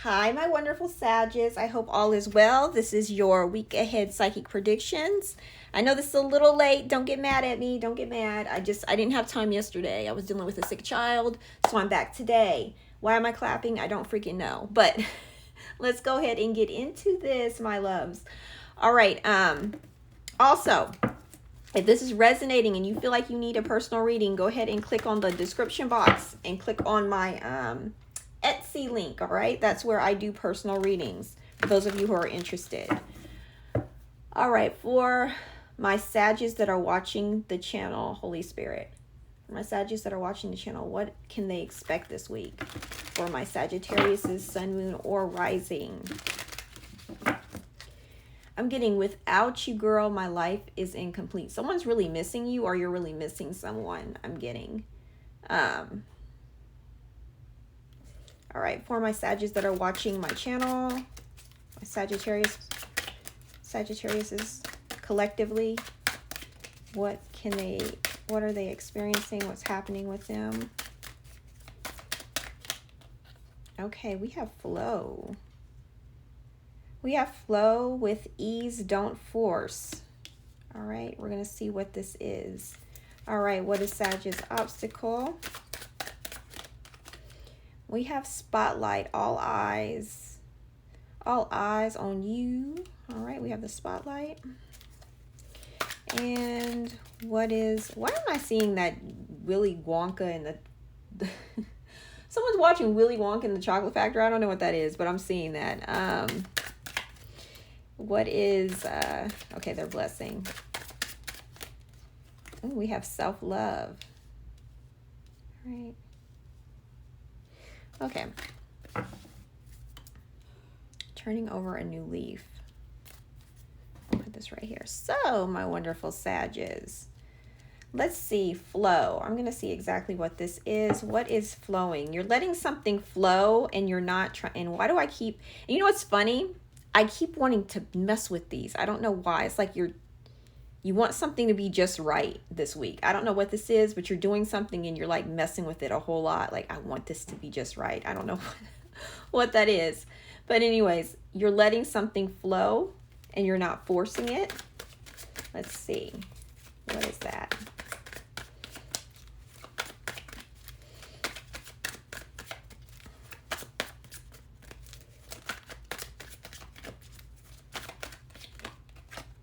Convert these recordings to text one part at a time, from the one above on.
Hi, my wonderful Sages. I hope all is well. This is your week ahead psychic predictions. I know this is a little late. Don't get mad at me. Don't get mad. I didn't have time yesterday. I was dealing with a sick child, so I'm back today. Why am I clapping? I don't freaking know. But let's go ahead and get into this, my loves. All right. Also, if this is resonating and you feel like you need a personal reading, go ahead and click on the description box and click on my Etsy link. All right, that's where I do personal readings for those of you who are interested. All right, for my Sages that are watching the channel, Holy Spirit, for my Sages that are watching the channel, what can they expect this week? For my Sagittarius' sun, moon, or rising, I'm getting, without you, girl, my life is incomplete. Someone's really missing you, or you're really missing someone. I'm getting. All right, for my Sagittarius that are watching my channel, my Sagittarius is collectively, what are they experiencing? What's happening with them? Okay, we have flow. We have flow with ease, don't force. All right, we're going to see what this is. All right, what is Sag's obstacle? We have spotlight, all eyes on you. All right, we have the spotlight. And why am I seeing that Willy Wonka and the someone's watching Willy Wonka and the Chocolate Factory? I don't know what that is, but I'm seeing that. What is, okay, they're blessing. Ooh, we have self-love. All right. Okay. Turning over a new leaf. I'll put this right here. So, my wonderful Sages. Let's see, flow. I'm going to see exactly what this is. What is flowing? You're letting something flow and you're not trying. And why do I keep, you know what's funny? I keep wanting to mess with these. I don't know why. It's like you want something to be just right this week. I don't know what this is, but you're doing something and you're like messing with it a whole lot. Like, I want this to be just right. I don't know what that is. But anyways, you're letting something flow and you're not forcing it. Let's see. What is that?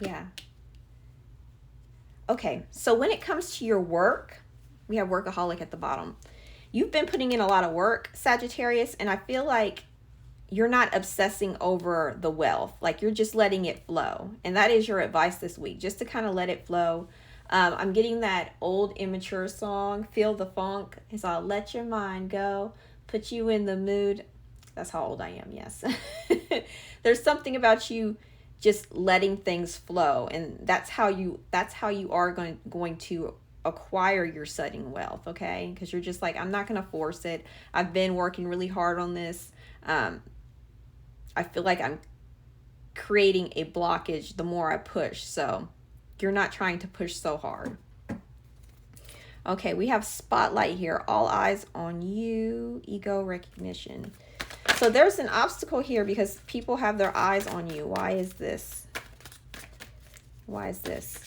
Yeah. Okay, so when it comes to your work, we have workaholic at the bottom. You've been putting in a lot of work, Sagittarius, and I feel like you're not obsessing over the wealth. Like, you're just letting it flow. And that is your advice this week, just to kind of let it flow. I'm getting that old immature song, Feel the Funk. It's all let your mind go, put you in the mood. That's how old I am, yes. There's something about you just letting things flow, and that's how you are going to acquire your sudden wealth, okay? Because you're just like, I'm not going to force it. I've been working really hard on this. I feel like I'm creating a blockage the more I push, so you're not trying to push so hard. Okay, we have spotlight here, all eyes on you, ego recognition. So there's an obstacle here because people have their eyes on you. Why is this? Why is this?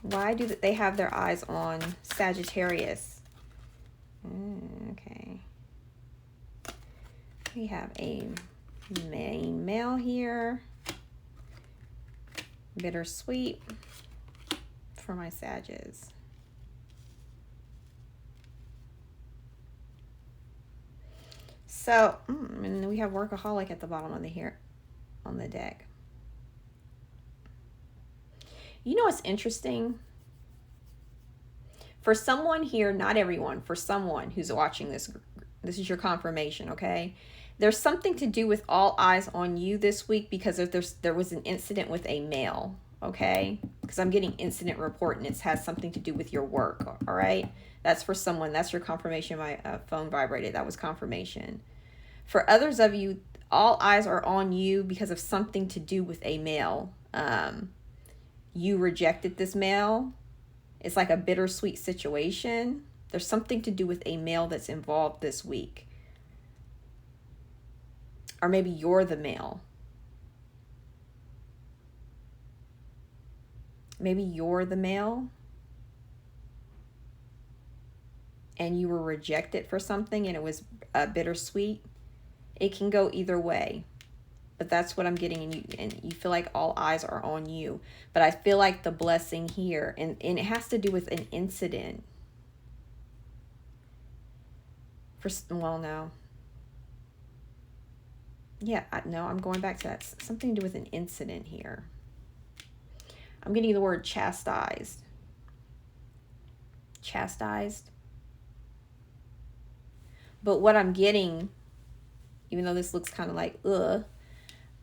Why do they have their eyes on Sagittarius? Okay. We have a main male here. Bittersweet for my Sages. So, and we have workaholic at the bottom of on the deck. You know what's interesting? For someone here, not everyone, for someone who's watching this is your confirmation, okay? There's something to do with all eyes on you this week because there was an incident with a male, okay? Because I'm getting incident report and it has something to do with your work, all right? That's for someone. That's your confirmation. My phone vibrated. That was confirmation. For others of you, all eyes are on you because of something to do with a male. You rejected this male. It's like a bittersweet situation. There's something to do with a male that's involved this week. Or maybe you're the male. Maybe you're the male and you were rejected for something and it was bittersweet. It can go either way. But that's what I'm getting, and you feel like all eyes are on you. But I feel like the blessing here, and it has to do with an incident. Well, no. Yeah, no, I'm going back to that. Something to do with an incident here. I'm getting the word chastised. Chastised. But what I'm getting, even though this looks kind of like,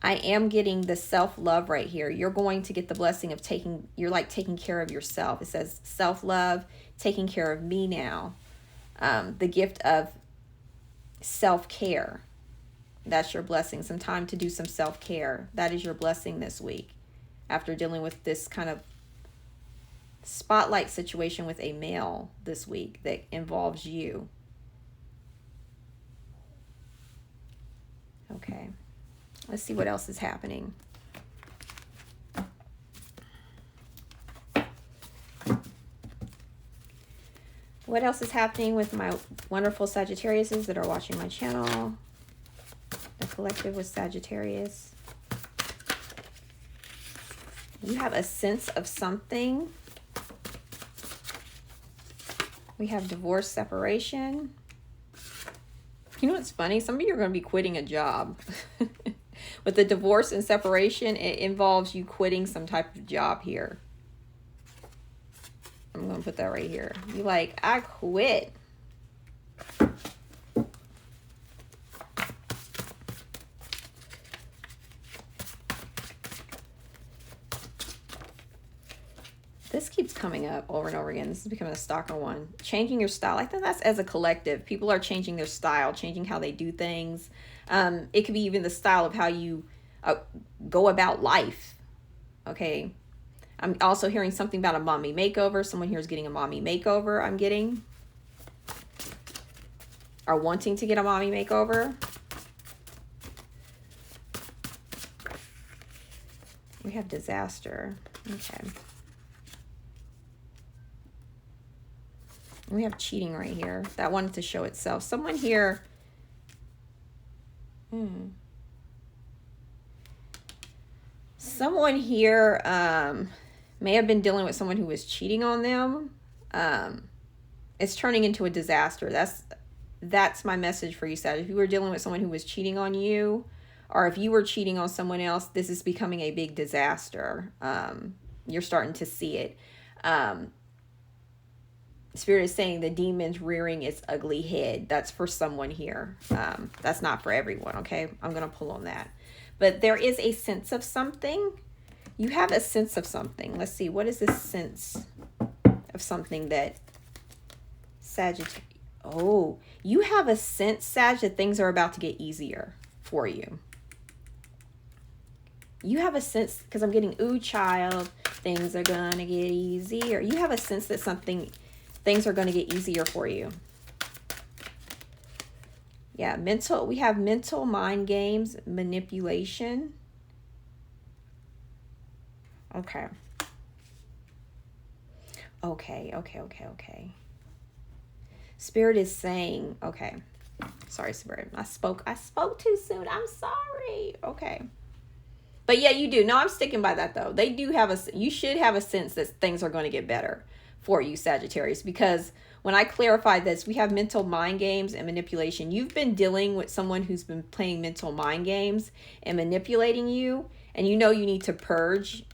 I am getting the self-love right here. You're going to get the blessing of you're like taking care of yourself. It says self-love, taking care of me now. The gift of self-care. That's your blessing. Some time to do some self-care. That is your blessing this week. After dealing with this kind of spotlight situation with a male this week that involves you. Okay. Let's see what else is happening. What else is happening with my wonderful Sagittariuses that are watching my channel? The collective with Sagittarius. You have a sense of something. We have divorce, separation. You know what's funny? Some of you are going to be quitting a job. With the divorce and separation, it involves you quitting some type of job here. I'm going to put that right here. You like, I quit. This keeps coming up over and over again. This is becoming a stalker one. Changing your style. I think that's as a collective. People are changing their style, changing how they do things. It could be even the style of how you go about life. Okay. I'm also hearing something about a mommy makeover. Someone here is getting a mommy makeover, I'm getting. Are wanting to get a mommy makeover. We have disaster. Okay. We have cheating right here. That wanted to show itself. Someone here. Someone here may have been dealing with someone who was cheating on them. It's turning into a disaster. That's my message for you, Sag. If you were dealing with someone who was cheating on you, or if you were cheating on someone else, this is becoming a big disaster. You're starting to see it. Spirit is saying the demon's rearing its ugly head. That's for someone here. That's not for everyone, okay? I'm going to pull on that. But there is a sense of something. You have a sense of something. Let's see. What is this sense of something that Sagittarius? Oh, you have a sense, Sag, that things are about to get easier for you. You have a sense, because I'm getting, ooh, child, things are going to get easier. You have a sense that things are going to get easier for you. Yeah, we have mental mind games, manipulation. Okay. Okay. Spirit is saying, okay. Sorry, Spirit. I spoke too soon. I'm sorry. Okay. But yeah, you do. No, I'm sticking by that though. They do have you should have a sense that things are going to get better for you, Sagittarius, because when I clarified this, we have mental mind games and manipulation. You've been dealing with someone who's been playing mental mind games and manipulating you, and you know you need to purge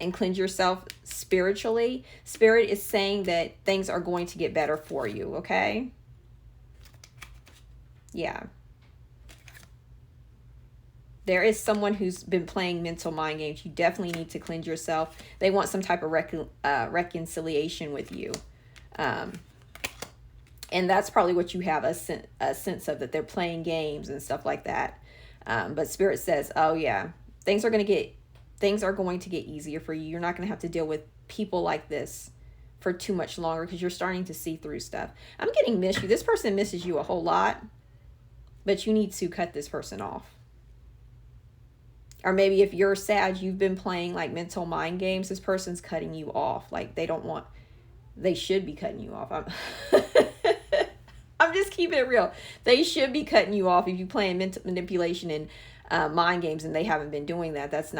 and cleanse yourself spiritually. Spirit is saying that things are going to get better for you, okay? Yeah. There is someone who's been playing mental mind games. You definitely need to cleanse yourself. They want some type of reconciliation with you. And that's probably what you have a sense of, that they're playing games and stuff like that. But Spirit says, oh yeah, things are going to get easier for you. You're not going to have to deal with people like this for too much longer, because you're starting to see through stuff. I'm getting miss you. This person misses you a whole lot, but you need to cut this person off. Or maybe if you're Sag, you've been playing like mental mind games. This person's cutting you off. Like they should be cutting you off. I'm just keeping it real. They should be cutting you off if you're playing mental manipulation and mind games and they haven't been doing that. That's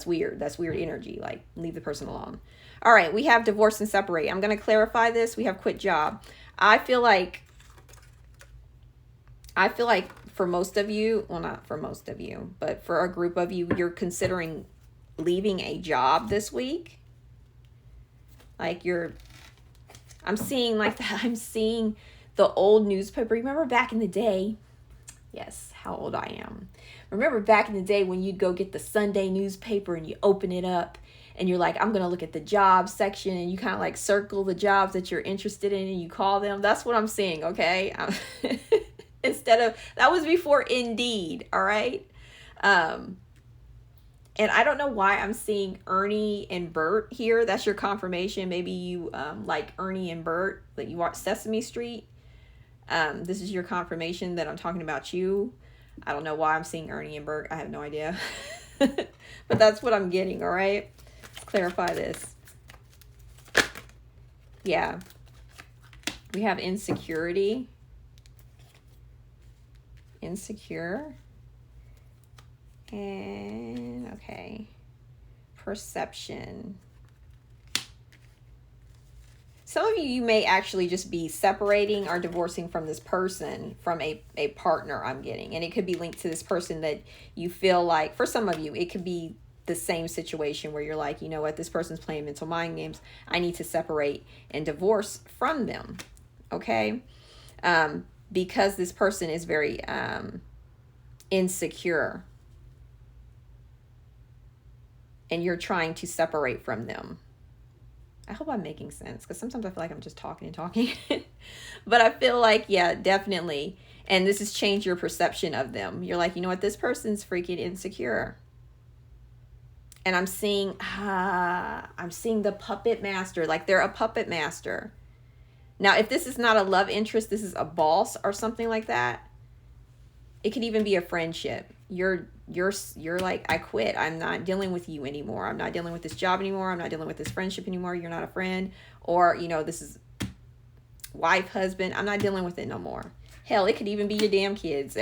weird. That's weird energy. Like, leave the person alone. All right, we have divorce and separate. I'm going to clarify this. We have quit job. I feel like for most of you, well, not for most of you, but for a group of you, you're considering leaving a job this week. Like I'm seeing the old newspaper. Remember back in the day? Yes, how old I am. Remember back in the day when you'd go get the Sunday newspaper and you open it up and you're like, I'm going to look at the jobs section, and you kind of like circle the jobs that you're interested in and you call them. That's what I'm seeing, okay? That was before Indeed, all right? And I don't know why I'm seeing Ernie and Bert here. That's your confirmation. Maybe you like Ernie and Bert, that you watch Sesame Street. This is your confirmation that I'm talking about you. I don't know why I'm seeing Ernie and Bert. I have no idea. But that's what I'm getting, all right? Let's clarify this. Yeah. We have insecurity. Insecure. And, okay. Perception. Some of you may actually just be separating or divorcing from this person, from a partner I'm getting. And it could be linked to this person that you feel like, for some of you, it could be the same situation where you're like, you know what, this person's playing mental mind games. I need to separate and divorce from them. Okay? Because this person is very insecure. And you're trying to separate from them. I hope I'm making sense, because sometimes I feel like I'm just talking and talking. But I feel like, yeah, definitely. And this has changed your perception of them. You're like, you know what? This person's freaking insecure. And I'm seeing the puppet master. Like, they're a puppet master. Now, if this is not a love interest, this is a boss or something like that. It could even be a friendship. You're like, I quit. I'm not dealing with you anymore. I'm not dealing with this job anymore. I'm not dealing with this friendship anymore. You're not a friend. Or, you know, this is wife, husband. I'm not dealing with it no more. Hell, it could even be your damn kids.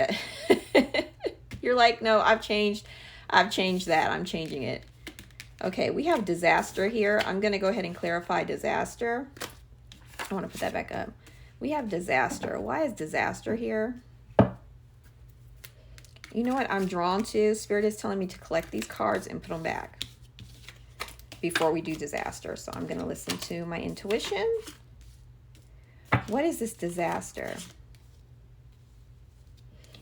You're like, no, I've changed that. I'm changing it. Okay, we have disaster here. I'm going to go ahead and clarify disaster. I want to put that back up. We have disaster. Why is disaster here? You know what I'm drawn to? Spirit is telling me to collect these cards and put them back before we do disaster. So I'm going to listen to my intuition. What is this disaster?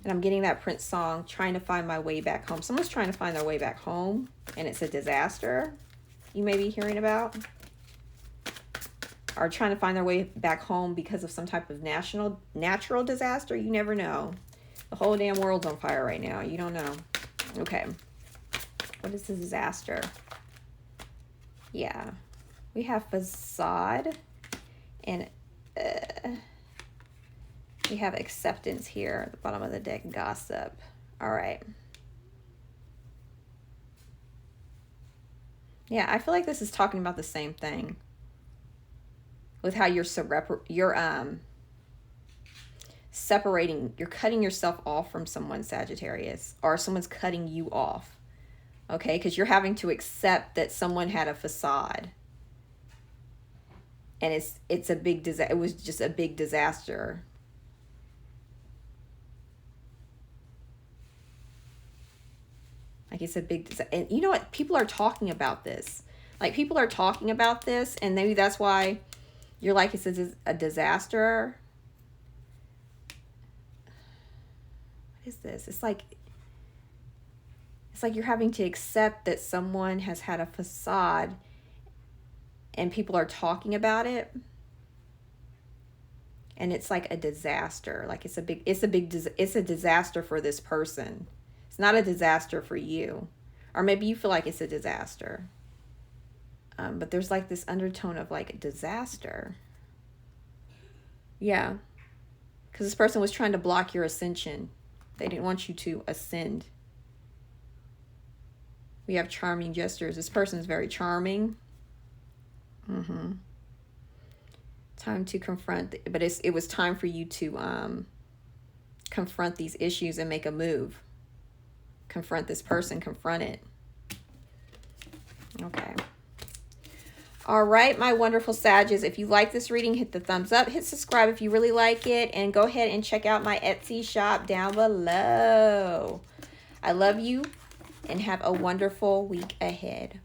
And I'm getting that Prince song, Trying to Find My Way Back Home. Someone's trying to find their way back home, and it's a disaster you may be hearing about. Or trying to find their way back home because of some type of natural disaster. You never know. The whole damn world's on fire right now. You don't know. Okay. What is the disaster? Yeah. We have facade. And we have acceptance here at the bottom of the deck. Gossip. All right. Yeah, I feel like this is talking about the same thing. With how you're separating, you're cutting yourself off from someone, Sagittarius, or someone's cutting you off. Okay, because you're having to accept that someone had a facade, and it's a big disaster. It was just a big disaster. Like, it's a big disaster. And you know what? People are talking about this. Like, people are talking about this, and maybe that's why you're like, it's a disaster. What is this? It's like you're having to accept that someone has had a facade and people are talking about it. And it's like a disaster. Like, it's a disaster for this person. It's not a disaster for you. Or maybe you feel like it's a disaster. But there's like this undertone of like a disaster. Yeah. Because this person was trying to block your ascension. They didn't want you to ascend. We have charming gestures. This person is very charming. Time to confront, but it was time for you to confront these issues and make a move. Confront this person, confront it. Okay. All right, my wonderful Sages, if you like this reading, hit the thumbs up, hit subscribe if you really like it, and go ahead and check out my Etsy shop down below. I love you, and have a wonderful week ahead.